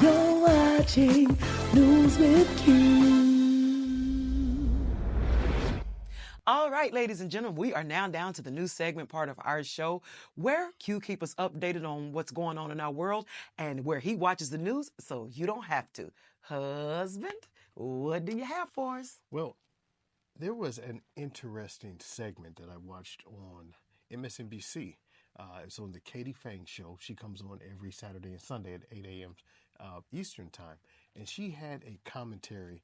You're watching News with Q. All right, ladies and gentlemen, we are now down to the news segment part of our show where Q keeps us updated on what's going on in our world and where he watches the news so you don't have to. Husband, what do you have for us? Well, there was an interesting segment that I watched on MSNBC. It's on the Katie Phang show. She comes on every Saturday and Sunday at 8 a.m. Eastern time. And she had a commentary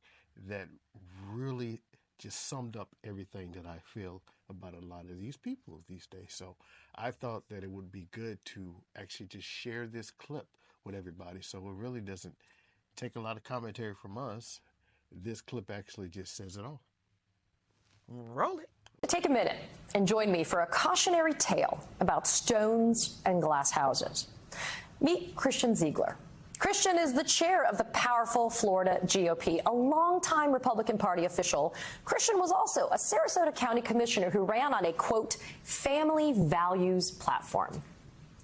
that really just summed up everything that I feel about a lot of these people these days. So I thought that it would be good to actually just share this clip with everybody so it really doesn't take a lot of commentary from us. This clip actually just says it all. Roll it. Take a minute and join me for a cautionary tale about stones and glass houses. Meet Christian Ziegler. Christian is the chair of the powerful Florida GOP, a longtime Republican Party official. Christian was also a Sarasota County commissioner who ran on a, quote, family values platform.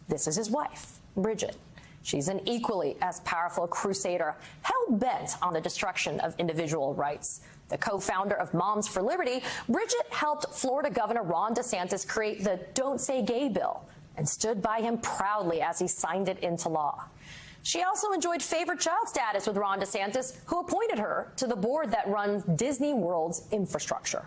This is his wife, Bridget. She's an equally as powerful crusader, hell-bent on the destruction of individual rights. The co-founder of Moms for Liberty, Bridget helped Florida Governor Ron DeSantis create the Don't Say Gay bill and stood by him proudly as he signed it into law. She also enjoyed favorite child status with Ron DeSantis, who appointed her to the board that runs Disney World's infrastructure.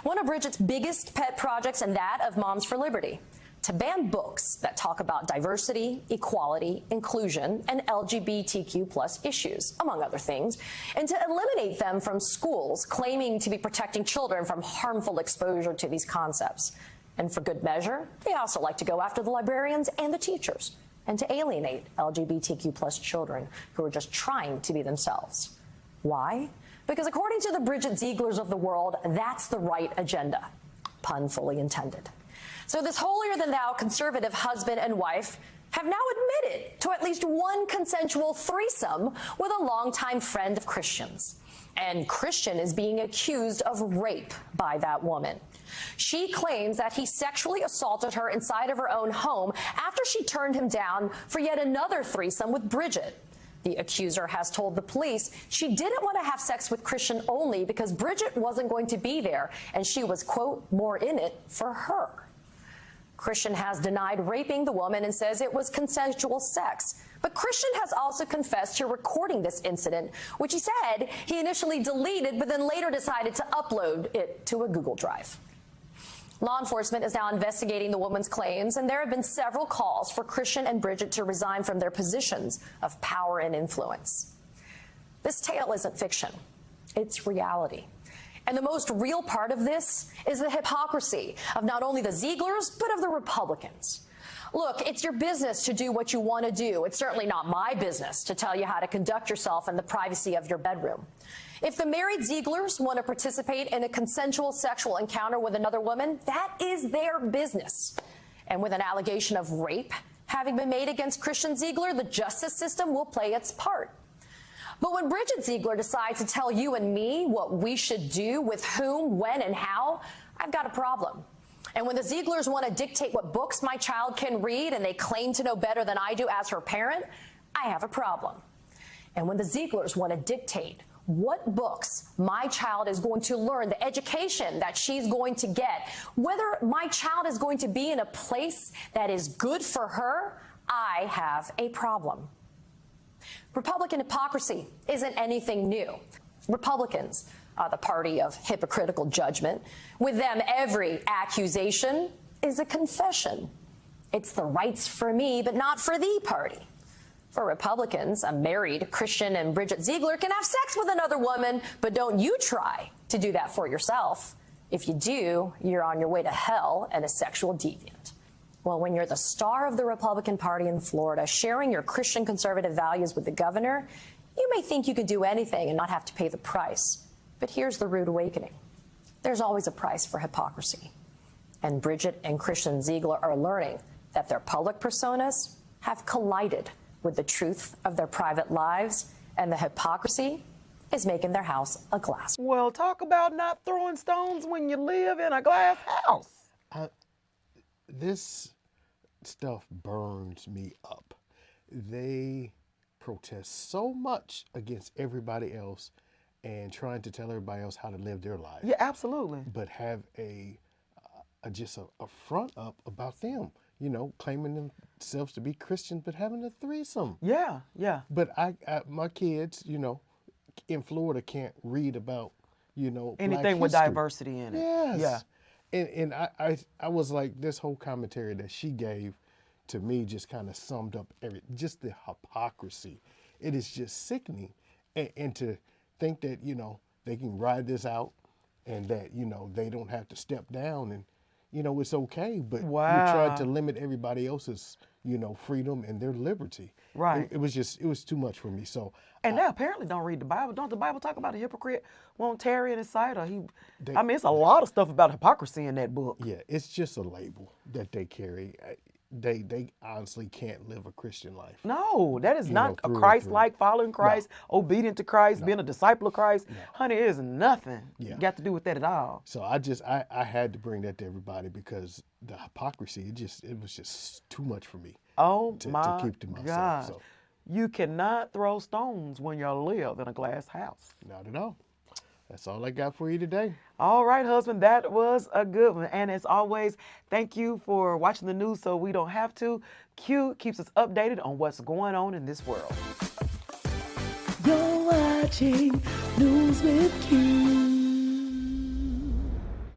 One of Bridget's biggest pet projects and that of Moms for Liberty, to ban books that talk about diversity, equality, inclusion, and LGBTQ plus issues, among other things, and to eliminate them from schools claiming to be protecting children from harmful exposure to these concepts. And for good measure, they also like to go after the librarians and the teachers, and to alienate LGBTQ plus children who are just trying to be themselves. Why? Because according to the Bridget Zieglers of the world, that's the right agenda. Pun fully intended. So this holier-than-thou conservative husband and wife have now admitted to at least one consensual threesome with a longtime friend of Christian's. And Christian is being accused of rape by that woman. She claims that he sexually assaulted her inside of her own home after she turned him down for yet another threesome with Bridget. The accuser has told the police she didn't want to have sex with Christian only because Bridget wasn't going to be there, and she was, quote, more in it for her. Christian has denied raping the woman and says it was consensual sex. But Christian has also confessed to recording this incident, which he said he initially deleted, but then later decided to upload it to a Google Drive. Law enforcement is now investigating the woman's claims, and there have been several calls for Christian and Bridget to resign from their positions of power and influence. This tale isn't fiction. It's reality. And the most real part of this is the hypocrisy of not only the Zieglers, but of the Republicans. Look, it's your business to do what you want to do. It's certainly not my business to tell you how to conduct yourself in the privacy of your bedroom. If the married Zieglers want to participate in a consensual sexual encounter with another woman, that is their business. And with an allegation of rape having been made against Christian Ziegler, the justice system will play its part. But when Bridget Ziegler decides to tell you and me what we should do, with whom, when, and how, I've got a problem. And when the Zieglers want to dictate what books my child can read and they claim to know better than I do as her parent, I have a problem. And when the Zieglers want to dictate what books my child is going to learn, the education that she's going to get, whether my child is going to be in a place that is good for her, I have a problem. Republican hypocrisy isn't anything new. Republicans are the party of hypocritical judgment. With them, every accusation is a confession. It's the rights for me, but not for thee party. For Republicans, a married Christian and Bridget Ziegler can have sex with another woman, but don't you try to do that for yourself. If you do, you're on your way to hell and a sexual deviant. Well, when you're the star of the Republican Party in Florida, sharing your Christian conservative values with the governor, you may think you can do anything and not have to pay the price. But here's the rude awakening. There's always a price for hypocrisy. And Bridget and Christian Ziegler are learning that their public personas have collided with the truth of their private lives, and the hypocrisy is making their house a glass. Well, talk about not throwing stones when you live in a glass house. This stuff burns me up. They protest so much against everybody else and trying to tell everybody else how to live their life. Yeah, absolutely. But have just a front up about them, you know, claiming themselves to be Christian, but having a threesome. Yeah, yeah. But my kids, you know, in Florida can't read about, you know, Anything Black with history. diversity in it. Yes. Yeah. And I was like, this whole commentary that she gave to me just kind of summed up just the hypocrisy. It is just sickening. And to think that, you know, they can ride this out and that, you know, they don't have to step down and, you know, it's okay, but you're trying to limit everybody else's, you know, freedom and their liberty. Right. It was too much for me. So, And they apparently don't read the Bible. Don't the Bible talk about a hypocrite won't tarry in his sight? Or I mean, it's a lot of stuff about hypocrisy in that book. yeah, it's just a label that they carry. They honestly can't live a Christian life. No, that is not a through and Christ-like, following Christ, obedient to Christ, being a disciple of Christ. No. Honey, it is nothing Yeah. got to do with that at all. So I had to bring that to everybody because the hypocrisy, it was just too much for me. Oh to my keep to myself. God. So You cannot throw stones when you live in a glass house. not at all. That's all I got for you today. All right, husband, that was a good one. And as always, thank you for watching the news so we don't have to. Q keeps us updated on what's going on in this world. You're watching News with Q.